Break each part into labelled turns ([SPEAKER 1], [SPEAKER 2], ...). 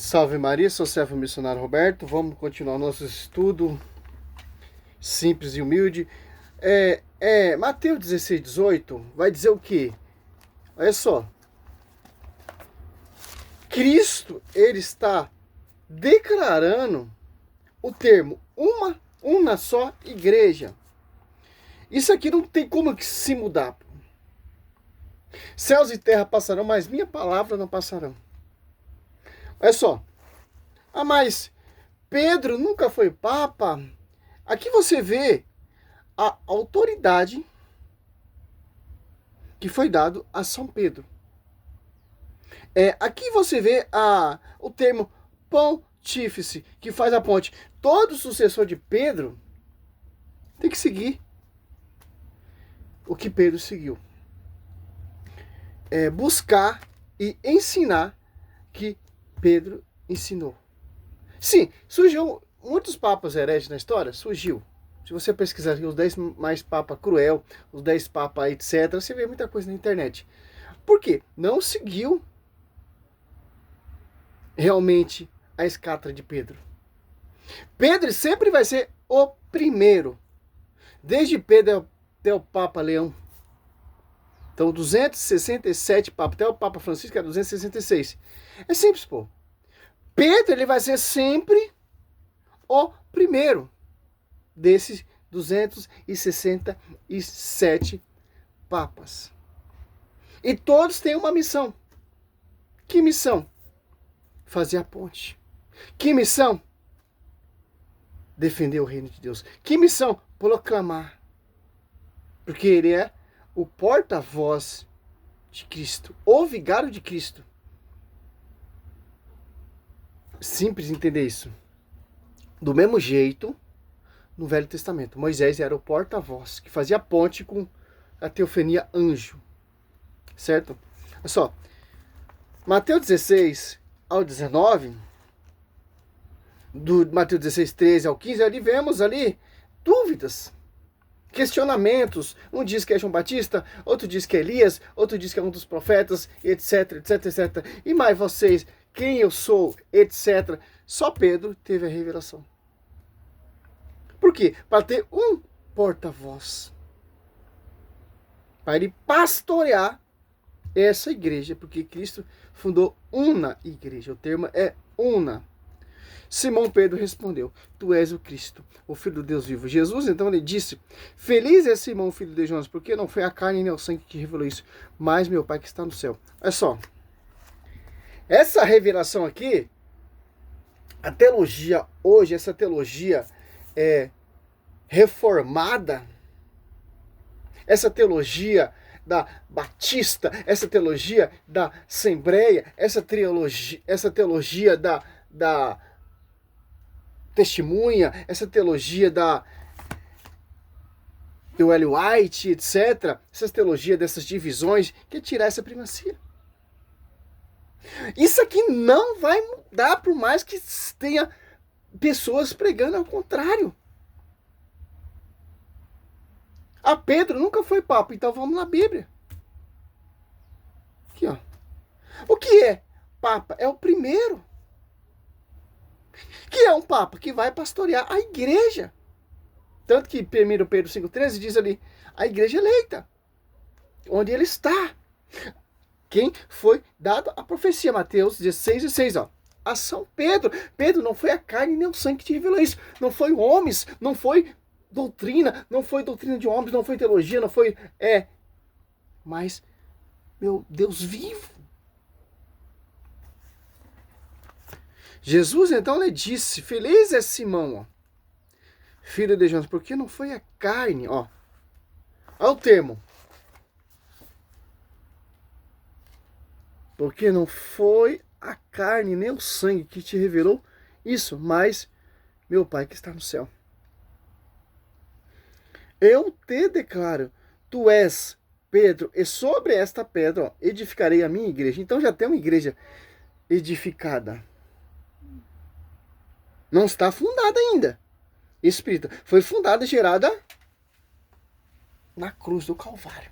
[SPEAKER 1] Salve Maria, sou o servo missionário Roberto. Vamos continuar nosso estudo simples e humilde. Mateus 16, 18 vai dizer o quê? Olha só. Cristo, ele está declarando o termo uma só igreja. Isso aqui não tem como se mudar. Céus e terra passarão, mas minha palavra não passarão. Olha só. Mas Pedro nunca foi papa. Aqui você vê a autoridade que foi dado a São Pedro. Aqui você vê o termo pontífice, que faz a ponte. Todo sucessor de Pedro tem que seguir o que Pedro seguiu. Buscar e ensinar que Pedro ensinou. Sim, surgiu muitos papas hereges na história, surgiu. Se você pesquisar os 10 mais papa cruel, os 10 papas etc, você vê muita coisa na internet. Por quê? Não seguiu realmente a escatra de Pedro. Pedro sempre vai ser o primeiro. Desde Pedro até o Papa Leão. Então, 267 papas, até o Papa Francisco é 266. É simples, pô. Pedro, ele vai ser sempre o primeiro desses 267 papas. E todos têm uma missão. Que missão? Fazer a ponte. Que missão? Defender o reino de Deus. Que missão? Proclamar. Porque ele é o porta-voz de Cristo, o vigário de Cristo. Simples entender isso. Do mesmo jeito, no Velho Testamento, Moisés era o porta-voz, que fazia ponte com a teofania anjo. Certo? Olha só. Mateus 16 ao 19, do Mateus 16, 13 ao 15, ali vemos ali dúvidas, questionamentos. Um diz que é João Batista, outro diz que é Elias, outro diz que é um dos profetas, etc, etc, etc. E mais vocês, quem eu sou, etc. Só Pedro teve a revelação. Por quê? Para ter um porta-voz. Para ele pastorear essa igreja, porque Cristo fundou uma igreja. O termo é una. Simão Pedro respondeu: Tu és o Cristo, o Filho do Deus vivo. Jesus então ele disse: Feliz é Simão, filho de Jonas, porque não foi a carne nem o sangue que te revelou isso, mas meu Pai que está no céu. Olha só. Essa revelação aqui, a teologia hoje, essa teologia reformada, essa teologia da Batista, essa teologia da Assembleia, essa teologia da Testemunha, essa teologia do Ellen White, etc. Essas teologias dessas divisões, quer tirar essa primazia. Isso aqui não vai mudar, por mais que tenha pessoas pregando ao contrário. Pedro nunca foi papa, então vamos na Bíblia. Aqui, ó. O que é papa? É o primeiro. Que é um papa que vai pastorear a igreja. Tanto que 1 Pedro 5,13 diz ali, a igreja eleita, onde ele está. Quem foi dado a profecia, Mateus 16,6, ó. A São Pedro. Pedro, não foi a carne nem o sangue que te revelou isso. Não foi homens, não foi doutrina, não foi doutrina de homens, não foi teologia, não foi... Mas, meu Deus vivo. Jesus, então, lhe disse, feliz é Simão, ó, filho de Jonas, porque não foi a carne, ó. Olha o termo. Porque não foi a carne nem o sangue que te revelou isso, mas meu Pai que está no céu. Eu te declaro, tu és Pedro, e sobre esta pedra, ó, edificarei a minha igreja. Então já tem uma igreja edificada. Não está fundada ainda. Espírita. Foi fundada e gerada na cruz do Calvário.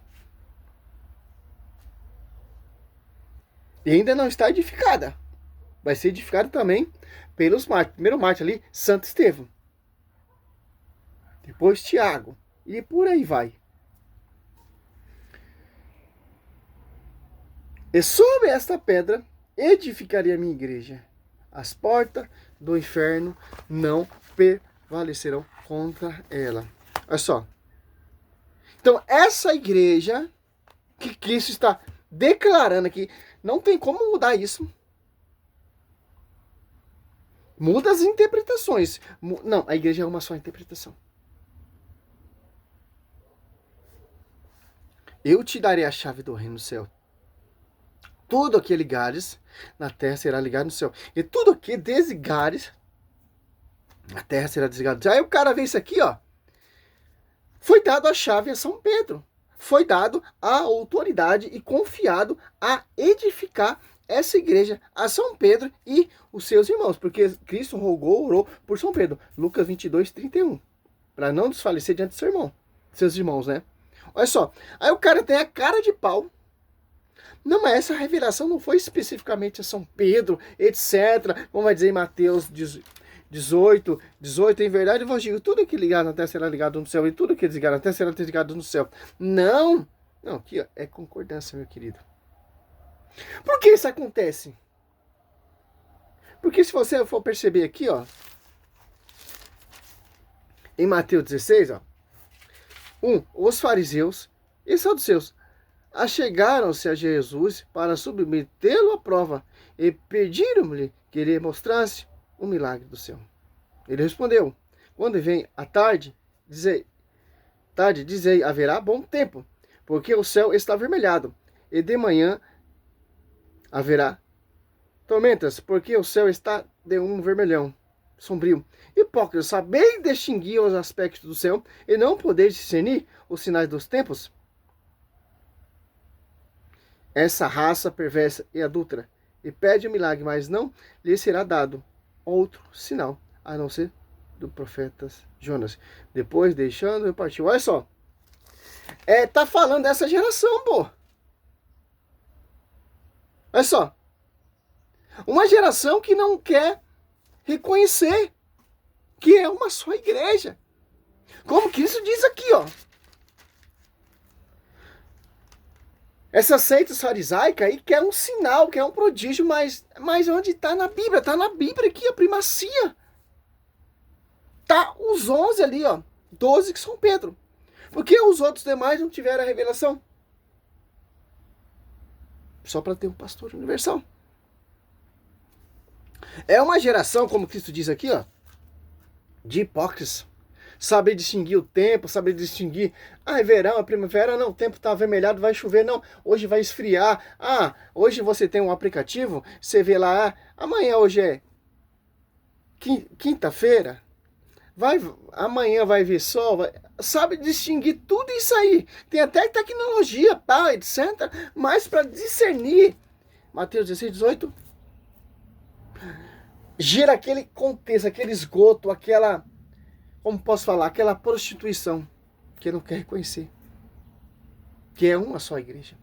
[SPEAKER 1] E ainda não está edificada. vai ser edificado também pelos mártires. Primeiro mártir ali, Santo Estevão. Depois Tiago. E por aí vai. E sobre esta pedra edificaria a minha igreja. As portas do inferno não prevalecerão contra ela. Olha só. Então, essa igreja que Cristo está declarando aqui, não tem como mudar isso. Muda as interpretações. Não, a igreja é uma só interpretação. Eu te darei a chave do reino do céu. Tudo o que ligares na terra será ligado no céu. E tudo o que desligares na terra será desligado. Aí o cara vê isso aqui, ó. Foi dado a chave a São Pedro. Foi dado a autoridade e confiado a edificar essa igreja a São Pedro e os seus irmãos. Porque Cristo orou por São Pedro. Lucas 22, 31. Para não desfalecer diante do seu irmão. Seus irmãos, né? Olha só. Aí o cara tem a cara de pau. Não, mas essa revelação não foi especificamente a São Pedro, etc. Como vai dizer em Mateus 18, em verdade eu vos digo, tudo que ligar na terra será ligado no céu, e tudo que desligar na terra será desligado no céu. Não, aqui ó, é concordância, meu querido. Por que isso acontece? Porque se você for perceber aqui, ó, em Mateus 16, ó, os fariseus e saduceus achegaram-se a Jesus para submetê-lo à prova e pediram-lhe que ele mostrasse o milagre do céu. Ele respondeu: quando vem a tarde, dizei, haverá bom tempo, porque o céu está avermelhado, e de manhã haverá tormentas, porque o céu está de um vermelhão sombrio. Hipócritas, sabeis distinguir os aspectos do céu e não podeis discernir os sinais dos tempos? Essa raça perversa e adúltera, e pede um milagre, mas não lhe será dado outro sinal, a não ser do profeta Jonas. Depois, deixando, partiu. Olha só. Tá falando dessa geração, pô. Olha só. Uma geração que não quer reconhecer que é uma só igreja. Como Cristo diz aqui, ó. Essa seita farisaica aí quer um sinal, quer um prodígio, mas onde está na Bíblia? Está na Bíblia aqui, a primacia. Tá os 11 ali, ó. 12 que são Pedro. Por que os outros demais não tiveram a revelação? Só para ter um pastor universal. É uma geração, como Cristo diz aqui, ó, de hipócritas. Saber distinguir o tempo, saber distinguir, é verão, é primavera, não, o tempo está avermelhado, vai chover, não, hoje vai esfriar, hoje você tem um aplicativo, você vê lá, amanhã hoje é quinta-feira, amanhã vai vir sol, sabe distinguir tudo isso aí, tem até tecnologia, etc, mas para discernir, Mateus 16, 18, gira aquele contexto, aquele esgoto, aquela... Como posso falar? Aquela prostituição que não quer reconhecer que é uma só igreja.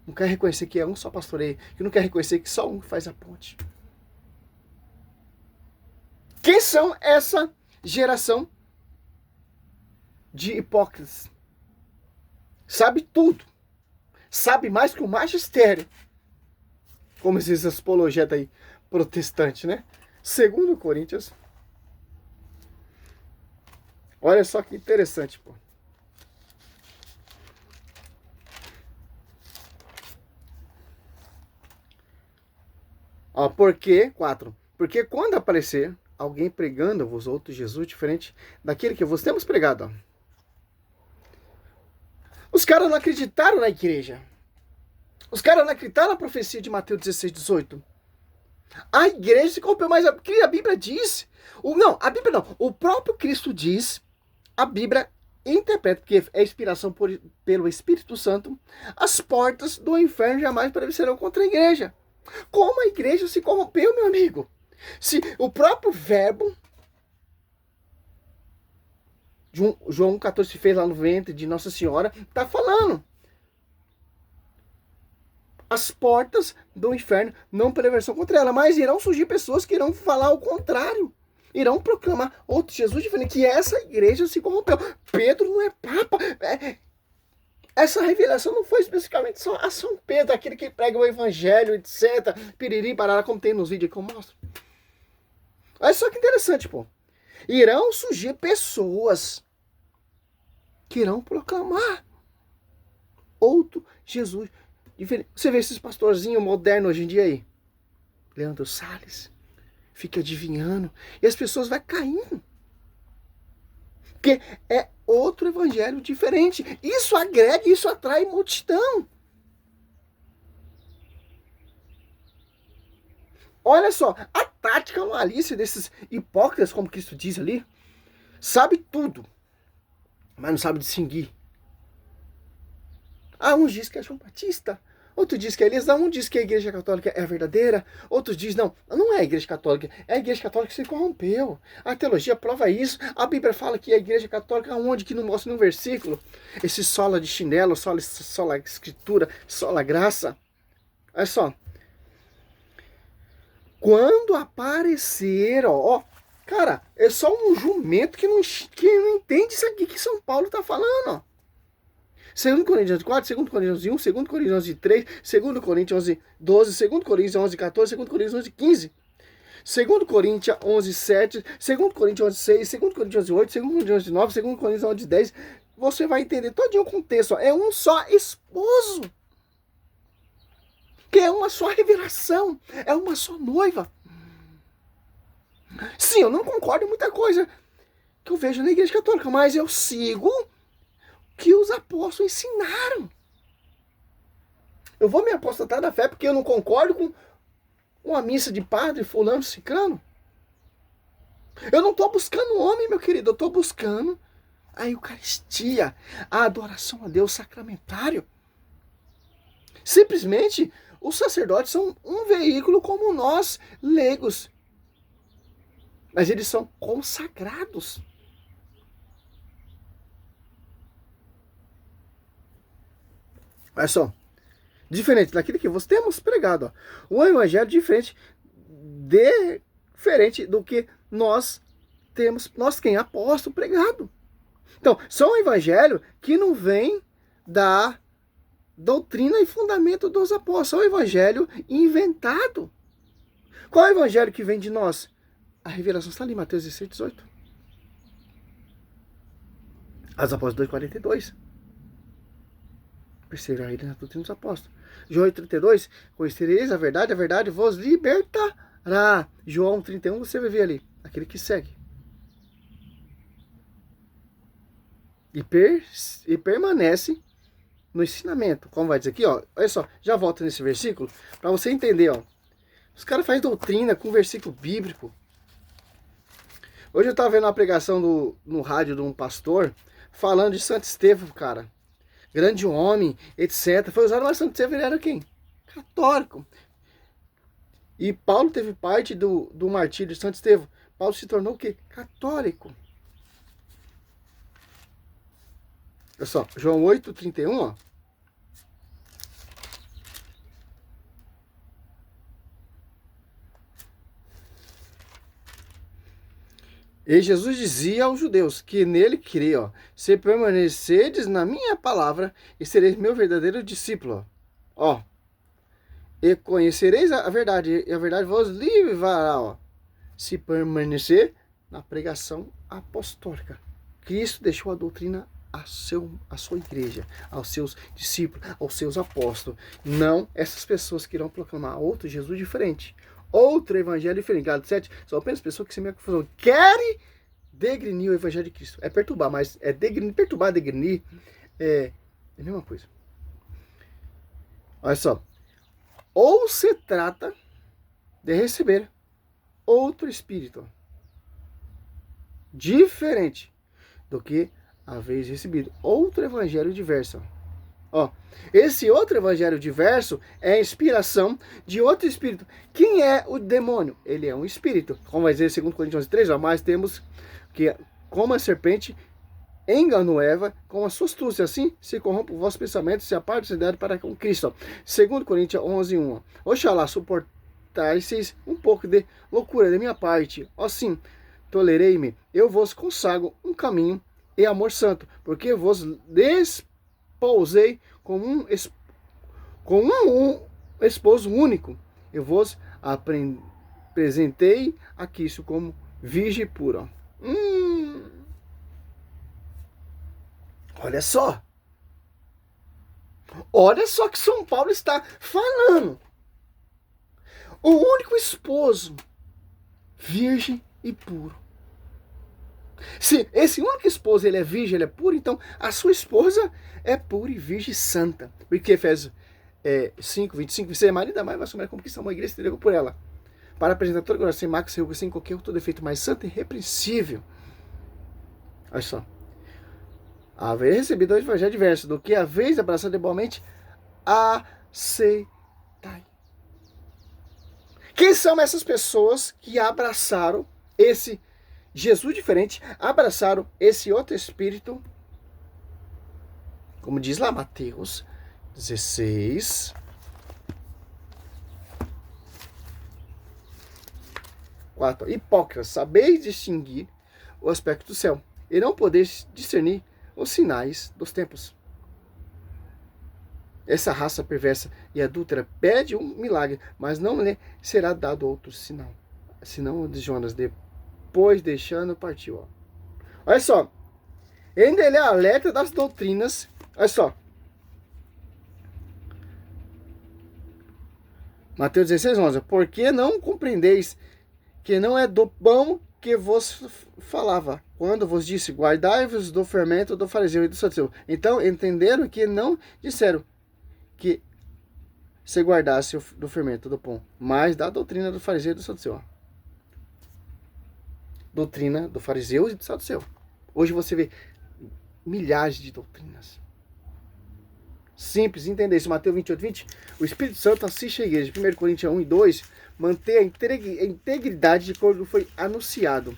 [SPEAKER 1] Não quer reconhecer que é um só pastoreio. Que não quer reconhecer que só um faz a ponte. Quem são essa geração de hipócritas? Sabe tudo. Sabe mais que o magistério. Como esses apologetas aí, protestantes, né? 2 Coríntios. Olha só que interessante, pô. Ó, porque quando aparecer alguém pregando a vós outros Jesus diferente daquele que vos temos pregado, ó. Os caras não acreditaram na igreja. Os caras não acreditaram na profecia de Mateus 16, 18. A igreja se corrompeu, mas a Bíblia diz... a Bíblia não. O próprio Cristo diz... A Bíblia interpreta, porque é inspiração pelo Espírito Santo, as portas do inferno jamais prevalecerão contra a igreja. Como a igreja se corrompeu, meu amigo? Se o próprio verbo, João 14 fez lá no ventre de Nossa Senhora, está falando. as portas do inferno não prevalecerão contra ela, mas irão surgir pessoas que irão falar o contrário. Irão proclamar outro Jesus diferente, que essa igreja se corrompeu. Pedro não é papa. Essa revelação não foi especificamente só a São Pedro, aquele que prega o evangelho, etc. Piriri, parará, como tem nos vídeos que eu mostro. Olha só que interessante, pô. Irão surgir pessoas que irão proclamar outro Jesus diferente. Você vê esses pastorzinhos modernos hoje em dia aí? Leandro Salles. Fica adivinhando. E as pessoas vão caindo. Porque é outro evangelho diferente. Isso agrega, isso atrai multidão. Olha só, a tática, a malícia desses hipócritas, como Cristo diz ali, sabe tudo, mas não sabe distinguir. Uns diz que é João Batista, outro diz que é Elias, um diz que a igreja católica é a verdadeira, outros diz não é a igreja católica, é a igreja católica que se corrompeu. A teologia prova isso, a Bíblia fala que a igreja católica, onde que não mostra no versículo, esse sola de chinelo, sola escritura, sola graça. Olha só. Quando aparecer, cara, é só um jumento que não entende isso aqui que São Paulo está falando, ó. 2 Coríntios 4, 2 Coríntios 1, 2 Coríntios 3, 2 Coríntios 12, 2 Coríntios 11, 14, 2 Coríntios 11, 15, 2 Coríntios 11, 7, 2 Coríntios 11, 6, 2 Coríntios 8, 2 Coríntios 9, 2 Coríntios 11, 10. Você vai entender todinho o contexto, ó. É um só esposo. Que é uma só revelação, é uma só noiva. Sim, eu não concordo em muita coisa que eu vejo na igreja católica, mas eu sigo o que os apóstolos ensinaram. Eu vou me apostatar da fé porque eu não concordo com uma missa de padre fulano ciclano. Eu não estou buscando homem, meu querido, eu estou buscando a Eucaristia, a adoração a Deus sacramentário. Simplesmente, os sacerdotes são um veículo como nós, leigos. Mas eles são consagrados. Olha só. Diferente daquilo que nós temos pregado. Ó. O evangelho diferente do que nós temos, quem? Apóstolo pregado. Então, são um evangelho que não vem da doutrina e fundamento dos apóstolos. É um evangelho inventado. Qual é o evangelho que vem de nós? A revelação está ali, Mateus 16, 18. As apóstolos 2,42. Perseverai na doutrina dos apóstolos. João 8,32. Conhecereis a verdade vos libertará. João 31, você vai ver ali. Aquele que segue. E permanece no ensinamento. Como vai dizer aqui, ó. Olha só, já volta nesse versículo para você entender, ó. Os caras fazem doutrina com versículo bíblico. Hoje eu estava vendo uma pregação no rádio de um pastor falando de Santo Estevão, cara. Grande homem, etc. Foi usado, mas Santo Estevão ele era quem? Católico. E Paulo teve parte do martírio de Santo Estevão. Paulo se tornou o quê? Católico. Olha só, João 8,31, ó. E Jesus dizia aos judeus que nele cria, ó, se permanecerdes na minha palavra, e sereis meu verdadeiro discípulo. Ó, e conhecereis a verdade, e a verdade vos livrará, ó, se permanecer na pregação apostólica. Cristo deixou a doutrina à sua igreja, aos seus discípulos, aos seus apóstolos. Não essas pessoas que irão proclamar outro Jesus diferente. Outro evangelho diferente. Galatas 7, são apenas pessoas que se meio confusão. Querem degrinir o evangelho de Cristo. É perturbar, mas é degrinir, perturbar, degrinir. É a mesma coisa. Olha só. Ou se trata de receber outro espírito diferente do que haveis recebido. Outro evangelho diverso. Ó, esse outro evangelho diverso é a inspiração de outro espírito. Quem é o demônio? Ele é um espírito. Como vai dizer 2 Coríntios 3, ó, mas temos que, como a serpente enganou Eva com as suas astúcias, assim se corrompe o vosso pensamento, se aparte da idade para com Cristo. 2 Coríntios 11:1. Oxalá suportasseis um pouco de loucura da minha parte. Assim, tolerei-me, eu vos consagro um caminho e amor santo, porque vos desposei como um esposo único. Eu vos apresentei a Cristo como virgem pura. Olha só. Olha só que São Paulo está falando. O único esposo virgem e puro. Se esse único esposo ele é virgem, ele é puro, então a sua esposa é pura e virgem santa. Porque Efésios 5:25, você é marido da mais vai assumir como cristão, uma igreja se entregou por ela, para apresentar toda glória, sem mácula, sem ruga, sem qualquer outro defeito, mais santo e irrepreensível. Olha só. Haver recebido o evangelho diverso do que a vez abraçado igualmente, aceitai. Quem são essas pessoas que abraçaram esse Jesus diferente, abraçaram esse outro espírito? Como diz lá Mateus 16. 4. Hipócritas, sabeis distinguir o aspecto do céu, e não podeis discernir os sinais dos tempos. Essa raça perversa e adúltera pede um milagre, mas não lhe será dado outro sinal, senão o de Jonas, depois deixando partiu. Ó. Olha só, ainda ele é alerta das doutrinas. Olha só, Mateus 16:11. Porque não compreendeis que não é do pão que vos falava, quando vos disse, guardai-vos do fermento do fariseu e do saduceu. Então entenderam que não disseram que se guardasse do fermento do pão, mas da doutrina do fariseu e do saduceu. Doutrina do fariseu e do saduceu. Hoje você vê milhares de doutrinas. Simples, entender isso. Mateus 28:20. O Espírito Santo assiste a igreja. 1 Coríntios 1:2. Manter a integridade de como foi anunciado.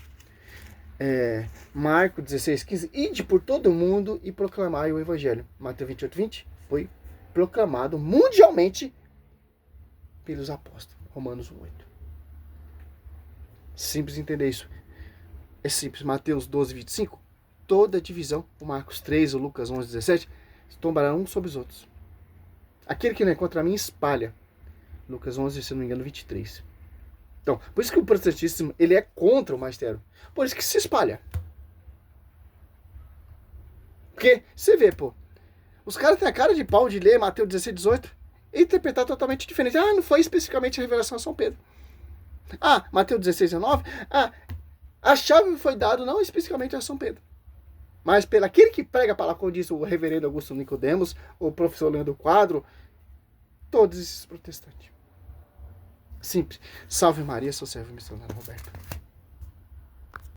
[SPEAKER 1] Marcos 16:15. Ide por todo o mundo e proclamai o evangelho. Mateus 28:20. Foi proclamado mundialmente pelos apóstolos. Romanos 8. Simples entender isso. É simples. Mateus 12:25. Toda divisão, o Marcos 3, o Lucas 11:17, tombarão uns sobre os outros. Aquele que não é contra mim espalha. Lucas 11, se não me engano, 23. Então, por isso que o protestantismo ele é contra o magistério. Por isso que se espalha. Porque, você vê, pô, os caras têm a cara de pau de ler Mateus 16:18 e interpretar totalmente diferente. Ah, não foi especificamente a revelação a São Pedro. Ah, Mateus 16:19. Ah, a chave foi dada não especificamente a São Pedro, mas pelo aquele que prega a palavra, como diz o reverendo Augusto Nicodemos, o professor Leandro Quadro, todos esses protestantes. Simples. Salve Maria, sou servo missionário Roberto.